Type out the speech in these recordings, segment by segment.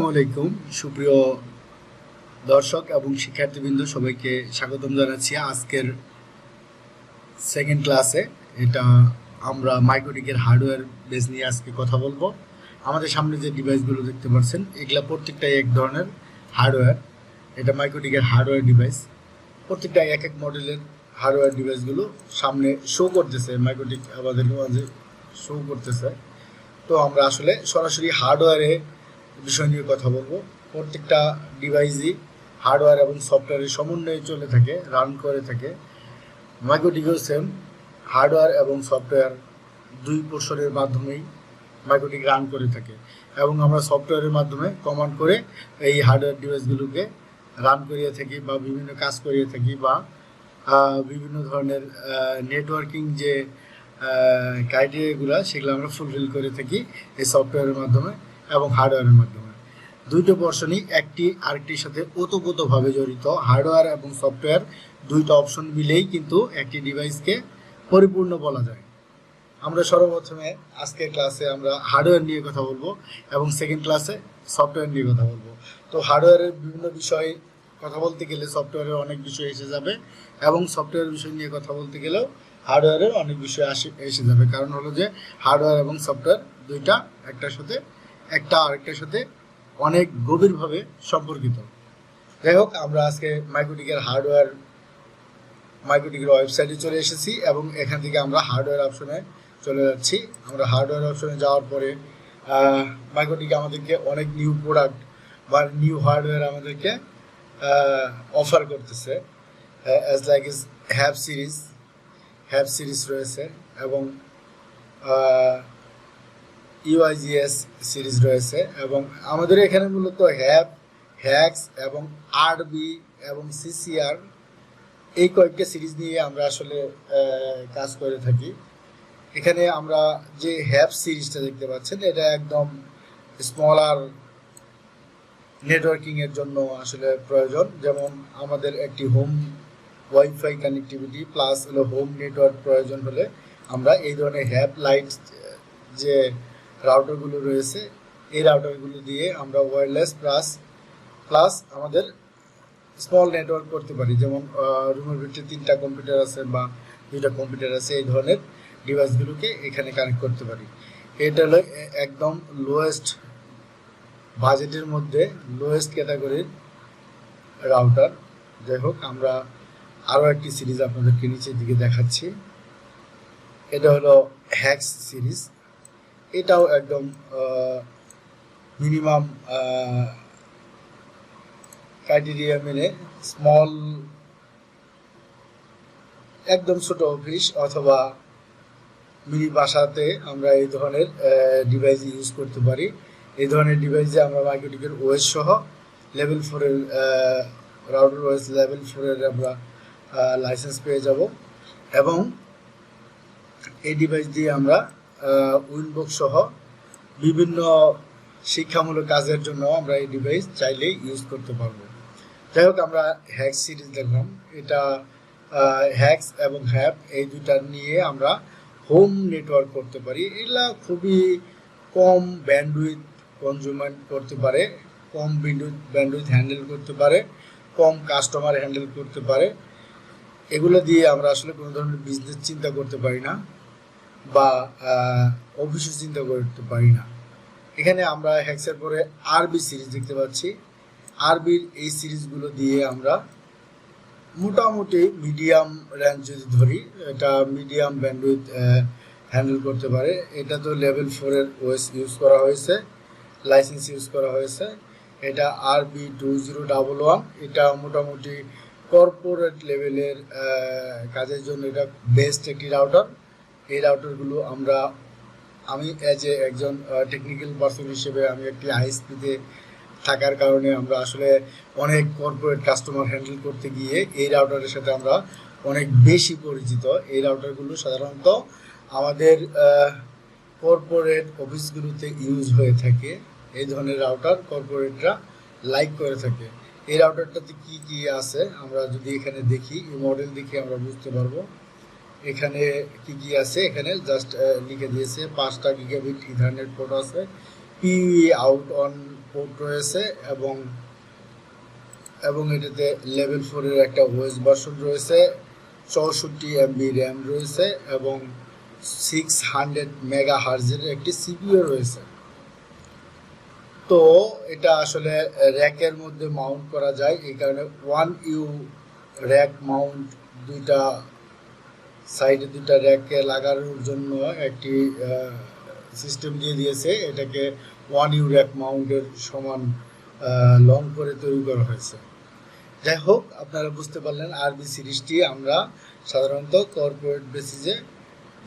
আসসালামু আলাইকুম সুপ্রিয় দর্শক এবং শিক্ষার্থীবৃন্দ, সবাইকে স্বাগতম জানাচ্ছি আজকের সেকেন্ড ক্লাসে। এটা আমরা মাইক্রোটিকের হার্ডওয়্যার বেস নিয়ে আজকে কথা বলবো। আমাদের সামনে যে ডিভাইসগুলো দেখতে পাচ্ছেন এগুলা প্রত্যেকটাই এক ধরনের হার্ডওয়্যার। এটা মাইক্রোটিকের হার্ডওয়্যার ডিভাইস, প্রত্যেকটাই এক এক মডেলের হার্ডওয়্যার ডিভাইসগুলো সামনে শো করতেছে। মাইক্রোটিক আমাদের মাঝে শো করতেছে। তো আমরা আসলে সরাসরি হার্ডওয়্যারে বিষয় নিয়ে কথা বলবো। প্রত্যেকটা ডিভাইসই হার্ডওয়্যার এবং সফটওয়্যারের সমন্বয়ে চলে থাকে, রান করে থাকে। মাইক্রোটিকও সেম, হার্ডওয়্যার এবং সফটওয়্যার দুই পোর্শনের মাধ্যমেই মাইক্রোটিক রান করে থাকে এবং আমরা সফটওয়্যারের মাধ্যমে কমান্ড করে এই হার্ডওয়্যার ডিভাইসগুলোকে রান করিয়ে থাকি বা বিভিন্ন কাজ করিয়ে থাকি বা বিভিন্ন ধরনের নেটওয়ার্কিং যে ক্রাইটেরিয়াগুলো সেগুলো আমরা ফুলফিল করে থাকি এই সফটওয়্যারের মাধ্যমে এবং হার্ডওয়্যারের মাধ্যমে। দুইটা পোর্শনই একটি আরেকটির সাথে ওতপ্রোতভাবে জড়িত। হার্ডওয়্যার এবং সফটওয়্যার দুইটা অপশন মিলেই কিন্তু একটি ডিভাইসকে পরিপূর্ণ বলা যায়। আমরা সর্বপ্রথমে আজকের ক্লাসে আমরা হার্ডওয়্যার নিয়ে কথা বলবো এবং সেকেন্ড ক্লাসে সফটওয়্যার নিয়ে কথা বলবো। তো হার্ডওয়্যারের বিভিন্ন বিষয় কথা বলতে গেলে সফটওয়্যারের অনেক বিষয় এসে যাবে এবং সফটওয়্যার বিষয় নিয়ে কথা বলতে গেলেও হার্ডওয়্যারের অনেক বিষয় এসে যাবে। কারণ হলো যে হার্ডওয়্যার এবং সফটওয়্যার দুইটা একটা আরেকটার সাথে অনেক গভীরভাবে সম্পর্কিত। যাই হোক, আমরা আজকে মাইক্রোটিকের ওয়েবসাইটে চলে এসেছি এবং এখান থেকে আমরা হার্ডওয়্যার অপশনে চলে যাচ্ছি। আমরা হার্ডওয়্যার অপশনে যাওয়ার পরে মাইক্রোটিক আমাদেরকে অনেক নিউ প্রোডাক্ট বা নিউ হার্ডওয়্যার আমাদেরকে অফার করতেছে। As like is have series রয়েছে এবং ইউআইজিএস সিরিজ রয়েছে এবং আমাদের এখানে মূলত হ্যাক্স এবং আরবি এবং সিসিআর এই কয়েকটা সিরিজ নিয়ে আমরা আসলে কাজ করে থাকি। এখানে আমরা যে হ্যাপ সিরিজটা দেখতে পাচ্ছেন এটা একদম স্মলার নেটওয়ার্কিং এর জন্য আসলে প্রয়োজন। যেমন আমাদের একটি হোম ওয়াইফাই কানেক্টিভিটি প্লাস হলো হোম নেটওয়ার্ক প্রয়োজন হলে আমরা এই ধরনের হ্যাপ লাইট যে রাউটারগুলো রয়েছে এই রাউটারগুলো দিয়ে আমরা ওয়্যারলেস প্লাস আমাদের স্মল নেটওয়ার্ক করতে পারি। যেমন রুমের ভিতরে 3টা কম্পিউটার আছে বা 2টা কম্পিউটার আছে, এই ধরনের ডিভাইসগুলোকে এখানে কানেক্ট করতে পারি। এটা হলো একদম লোয়েস্ট বাজেটের মধ্যে লোয়েস্ট ক্যাটাগরির রাউটার। যাই হোক, আমরা আরও একটি সিরিজ আপনাদেরকে নিচের দিকে দেখাচ্ছি। এটা হলো হ্যাক্স সিরিজ। এটাও একদম মিনিমাম ক্রাইটেরিয়া মেনে স্মল, একদম ছোট অফিস অথবা মিনি বাসাতে আমরা এই ধরনের ডিভাইস ইউজ করতে পারি। এই ধরনের ডিভাইসে আমরা মাইক্রোটিকের ওএস সহ লেভেল 4-এর রাউটার ওএস লেভেল 4-এর আমরা লাইসেন্স পেয়ে যাব এবং এই ডিভাইস দিয়ে আমরা উইনবক্স সহ বিভিন্ন শিক্ষামূলক কাজের জন্য আমরা এই ডিভাইস চাইলেই ইউজ করতে পারবো। যাই হোক, আমরা হ্যাক্স সিরিজ দেখলাম। এটা হ্যাক্স এবং হ্যাপ এই দুইটা নিয়ে আমরা হোম নেটওয়ার্ক করতে পারি। এগুলা খুবই কম ব্যান্ডউইথ কনজিউমার করতে পারে, কম ব্যান্ডউইথ হ্যান্ডেল করতে পারে, কম কাস্টমার হ্যান্ডেল করতে পারে। এগুলো দিয়ে আমরা আসলে কোনো ধরনের বিজনেস চিন্তা করতে পারি না বা অফিসে চিন্তা করতে পারি না। এখানে আমরা হ্যাক্সের পরে আরবি সিরিজ দেখতে পাচ্ছি। আরবির এই সিরিজগুলো দিয়ে আমরা মোটামুটি মিডিয়াম রেঞ্জ যদি ধরি, এটা মিডিয়াম ব্যান্ডউইথ হ্যান্ডেল করতে পারে। এটা তো লেভেল 4-এর ওএস ইউজ করা হয়েছে, লাইসেন্স ইউজ করা হয়েছে। এটা আরবি 2011। এটা মোটামুটি কর্পোরেট লেভেলের কাজের জন্য এটা বেস্ট একটি রাউটার। এই রাউটারগুলো আমি একজন টেকনিক্যাল পারসন হিসেবে আমি একটি আইএসপিতে থাকার কারণে আমরা আসলে অনেক কর্পোরেট কাস্টমার হ্যান্ডেল করতে গিয়ে এই রাউটারের সাথে আমরা অনেক বেশি পরিচিত। এই রাউটারগুলো সাধারণত আমাদের কর্পোরেট অফিসগুলোতে ইউজ হয়ে থাকে। এই ধরনের রাউটার কর্পোরেটরা লাইক করে থাকে। এই রাউটারটাতে কি কি আছে আমরা যদি এখানে দেখি, এই মডেল দেখে আমরা বুঝতে পারবো এখানে কি কি আছে। এখানে জাস্ট লিখে দিয়েছে 5টা গিগাবিট ইথারনেট পোর্ট আছে, পিউই আউট অন পোর্ট রয়েছে এবং এবং এটাতে লেভেল 4 এর একটা ওএস ভার্সন রয়েছে, 64 এমবি র্যাম রয়েছে এবং 600 মেগা হার্জের একটি সিপিইউ রয়েছে। তো এটা আসলে র্যাকের মধ্যে মাউন্ট করা যায়, এই কারণে 1U র্যাক মাউন্ট, দুইটা সাইডে দুইটা র্যাকে লাগানোর জন্য একটি সিস্টেম দিয়ে দিয়েছে। এটাকে 1U র্যাক মাউন্টের সমান লং করে তৈরি করা হয়েছে। যাই হোক, আপনারা বুঝতে পারলেন আরবি সিরিজটি আমরা সাধারণত কর্পোরেট বেসিসে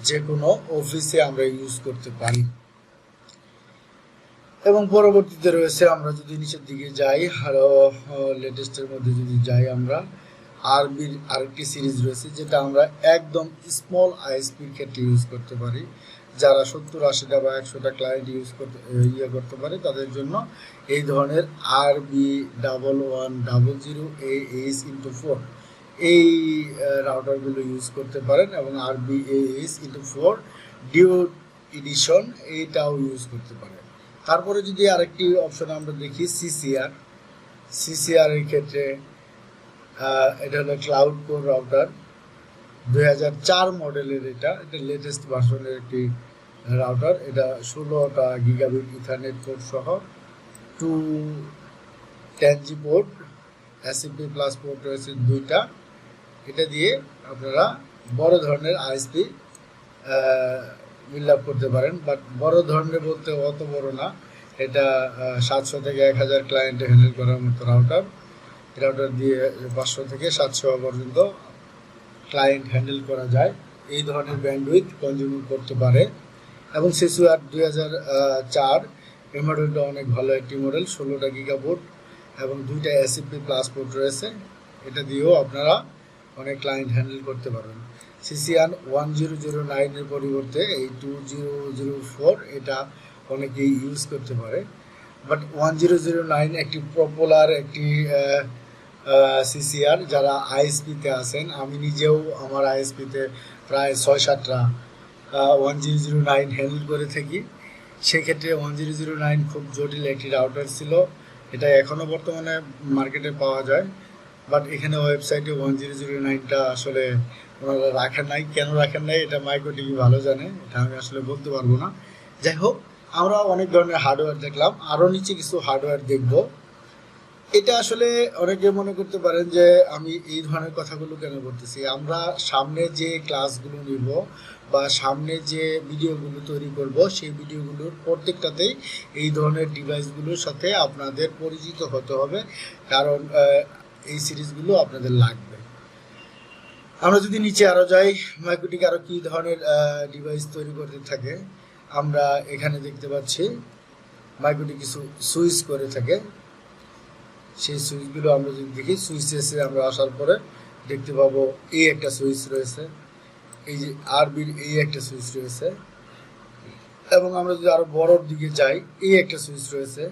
যে কোনো অফিসে আমরা ইউজ করতে পারি। এবং পরবর্তীতে রয়েছে, আমরা যদি নিচের দিকে যাই, আরও লেটেস্টের মধ্যে যদি যাই, আমরা আরবির আরেকটি সিরিজ রয়েছে যেটা আমরা একদম স্মল আইএসপির ক্ষেত্রে ইউজ করতে পারি। যারা 70-80টা বা 100টা ক্লায়েন্ট ইউজ করতে পারে তাদের জন্য এই ধরনের RB1100AH×4 এই রাউটারগুলো ইউজ করতে পারেন এবং RBAH×4 ডিউড এডিশন এইটাও ইউজ করতে পারেন। তারপরে যদি আরেকটি অপশন আমরা দেখি সিসিআর এর ক্ষেত্রে এটা হলো ক্লাউড কোর রাউটার, 2004 মডেলের, এটা লেটেস্ট ভার্সনের একটি রাউটার। এটা 16টা গিগাবিট ইথারনেট পোর্ট সহ 210G port, SMP plus port রয়েছে 2টা। এটা দিয়ে আপনারা বড় ধরনের আইএসপি বিল্ড আপ করতে পারেন, বাট বড় ধরনের বলতে অত বড় না, এটা 700 থেকে 1000 ক্লায়েন্টে হ্যান্ডেল করার মতো রাউটার দিয়ে 500 থেকে 700 পর্যন্ত ক্লায়েন্ট হ্যান্ডেল করা যায়, এই ধরনের ব্যান্ডউইথ কনজিউম করতে পারে। এবং সিসিআর 2004 এই মডেলটা অনেক ভালো একটি মডেল, 16টা গিগা পোর্ট এবং 2টা এসএমপি প্লাস পোর্ট রয়েছে। এটা দিয়েও আপনারা অনেক ক্লায়েন্ট হ্যান্ডেল করতে পারবেন। সিসিআর 1009 এর পরিবর্তে এই 2004 এটা অনেকেই ইউজ করতে পারে, বাট 1009 একটি পপুলার একটি সিসিআর। যারা আইএসপিতে আছেন, আমি নিজেও আমার আইএসপিতে প্রায় 6-7টা 1009 হ্যান্ডেল করে থাকি। সেক্ষেত্রে 1009 খুব জটিল একটি রাউটার ছিল, এটা এখনও বর্তমানে মার্কেটে পাওয়া যায়, বাট এখানে ওয়েবসাইটে 1009টা আসলে ওনারা রাখেন নাই। কেন রাখেন নাই এটা মাইক্রোটিক ভালো জানে, এটা আমি আসলে বলতে পারবো না। যাই হোক, আমরা অনেক ধরনের হার্ডওয়্যার দেখলাম, আরও নিচে কিছু হার্ডওয়্যার দেখব। এটা আসলে অনেকে মনে করতে পারেন যে আমি এই ধরনের কথাগুলো কেন বলতেছি। আমরা সামনে যে ক্লাসগুলো নিব বা সামনে যে ভিডিওগুলো তৈরি করব, সেই ভিডিওগুলোর প্রত্যেকটাতেই এই ধরনের ডিভাইসগুলোর সাথে আপনাদের পরিচিত হতে হবে, কারণ এই সিরিজগুলো আপনাদের লাগবে। আমরা যদি নিচে আরও যাই, মাইক্রোটিক আরও কী ধরনের ডিভাইস তৈরি করতে থাকে, আমরা এখানে দেখতে পাচ্ছি মাইক্রোটিক কিছু সুইচ করে থাকে। সেই সুইচগুলো আমরা যদি দেখি, সুইচেসে আমরা আসার পরে দেখতে পাবো এই একটা সুইচ রয়েছে, এই যে আরবির এই একটা সুইচ রয়েছে, এবং আমরা যদি আরো বড়র দিকে যাই, এই একটা সুইচ রয়েছে,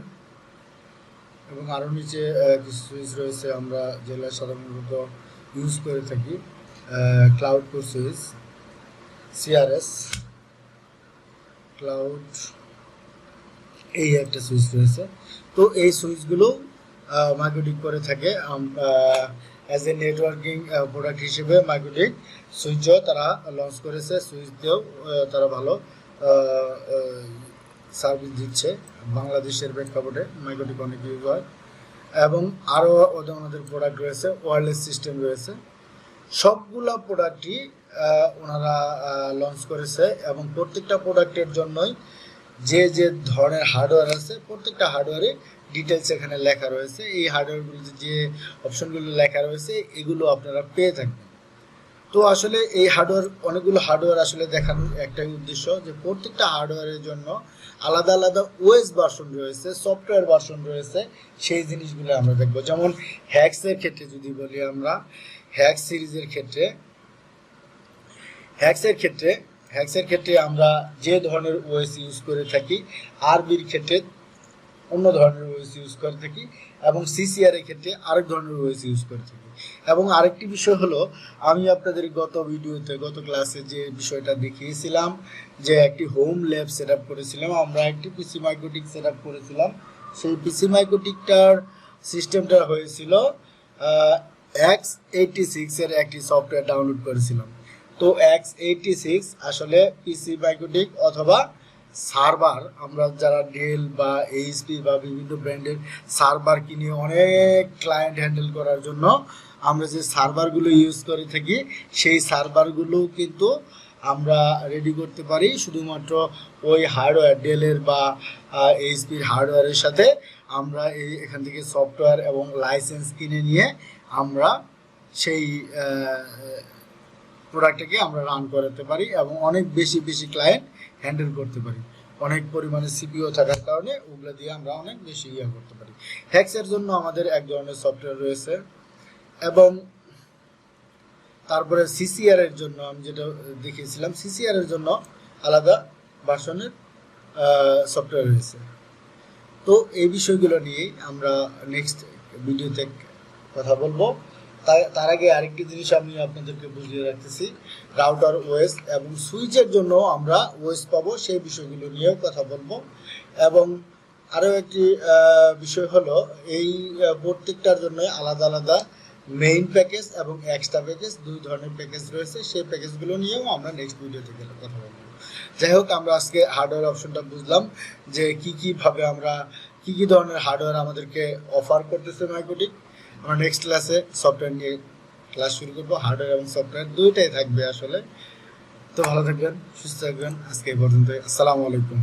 এবং আরো নিচে কিছু সুইচ রয়েছে আমরা যেগুলো সাধারণত ইউজ করে থাকি। Cloud core switch, CRS cloud, এই একটা সুইচ রয়েছে। তো এই সুইচগুলো মাইক্রোটিক করে থাকে। অ্যাজ এ নেটওয়ার্কিং প্রোডাক্ট হিসেবে মাইক্রোটিক সুইচও তারা লঞ্চ করেছে, সুইচ দিয়েও তারা ভালো সার্ভিস দিচ্ছে। বাংলাদেশের প্রেক্ষাপটে মাইক্রোটিক অনেক ইউজ হয়, এবং আরও ওদের প্রোডাক্ট রয়েছে, ওয়্যারলেস সিস্টেম রয়েছে। সবগুলা প্রোডাক্টই ওনারা লঞ্চ করেছে, এবং প্রত্যেকটা প্রোডাক্টের জন্যই যে যে ধরনের হার্ডওয়্যার আছে, প্রত্যেকটা হার্ডওয়্যারে ডিটেলস এখানে লেখা রয়েছে। এই হার্ডওয়্যারগুলো যে অপশনগুলো লেখা রয়েছে, এগুলো আপনারা পেয়ে থাকবেন। তো আসলে এই হার্ডওয়্যার, অনেকগুলো হার্ডওয়্যার আসলে দেখানোর একটাই উদ্দেশ্য যে প্রত্যেকটা হার্ডওয়্যারের জন্য আলাদা আলাদা ওএস ভার্সন রয়েছে, সফটওয়্যার ভার্সন রয়েছে, সেই জিনিসগুলো আমরা দেখব। যেমন হ্যাক্সের ক্ষেত্রে যদি বলি, আমরা হ্যাক্স সিরিজের ক্ষেত্রে হ্যাক্সের ক্ষেত্রে আমরা যে ধরনের ওএস ইউজ করে থাকি, আরবির ক্ষেত্রে অন্য ধরনের ওএস ইউজ করে থাকি, এবং সিসিআর এর ক্ষেত্রে আরেক ধরনের ওএস ইউজ করে থাকি। এবং আরেকটি বিষয় হলো, আমি আপনাদের গত ক্লাসে যে বিষয়টা দেখিয়েছিলাম, যে একটি হোম ল্যাব সেট আপ করেছিলাম, আমরা একটি পিসি মাইক্রোটিক সেট আপ করেছিলাম, সেই পিসি মাইক্রোটিকটার সিস্টেমটা হয়েছিল x86 এর একটি সফটওয়্যার ডাউনলোড করেছিলাম। তো x86 আসলে পিসি মাইক্রোটিক অথবা সার্ভার, আমরা যারা ডেল বা এইচপি বা বিভিন্ন ব্র্যান্ডের সার্ভার কিনে অনেক ক্লায়েন্ট হ্যান্ডেল করার জন্য আমরা যে সার্ভারগুলো ইউজ করে থাকি, সেই সার্ভারগুলো কিন্তু আমরা রেডি করতে পারি শুধুমাত্র ওই হার্ডওয়্যার ডেলের বা এইচপির হার্ডওয়্যারের সাথে। আমরা এখান থেকে সফটওয়্যার এবং লাইসেন্স কিনে নিয়ে আমরা সেই প্রোডাক্টটাকে আমরা রান করাতে পারি এবং অনেক বেশি বেশি ক্লায়েন্ট হ্যান্ডেল করতে পারি। অনেক পরিমাণে সিপিইউ থাকার কারণে ওগুলো দিয়ে আমরা অনেক বেশি করতে পারি। হ্যাক্সের জন্য আমাদের এক ধরনের সফটওয়্যার রয়েছে, এবং তারপরে সিসিআর এর জন্য আমি যেটা দেখিয়েছিলাম, সিসিআর এর জন্য আলাদা ভার্সনের সফটওয়্যার রয়েছে। তো এই বিষয়গুলো নিয়েই আমরা নেক্সট ভিডিওতে কথা বলবো। তার আগে আরেকটি জিনিস আমি আপনাদেরকে বুঝিয়ে রাখতেছি, রাউটার ওএস এবং সুইচের জন্য আমরা ওএস পাবো, সেই বিষয়গুলো নিয়েও কথা বলবো। এবং আরও একটি বিষয় হলো, এই প্রত্যেকটার জন্য আলাদা আলাদা মেইন প্যাকেজ এবং এক্সট্রা প্যাকেজ, দুই ধরনের প্যাকেজ রয়েছে। সেই প্যাকেজগুলো নিয়েও আমরা নেক্সট ভিডিওতে গেলে কথা বলবো। যাই হোক, আমরা আজকে হার্ডওয়্যার অপশনটা বুঝলাম যে কীভাবে আমরা কী ধরনের হার্ডওয়্যার আমাদেরকে অফার করতেছে মাইক্রোটিক। আমরা নেক্সট ক্লাসে সফটওয়্যার নিয়ে ক্লাস শুরু করবো। হার্ডওয়্যার এবং সফটওয়্যার দুইটাই থাকবে আসলে। তো ভালো থাকবেন, সুস্থ থাকবেন। আজকে এই পর্যন্ত, আসসালামু আলাইকুম।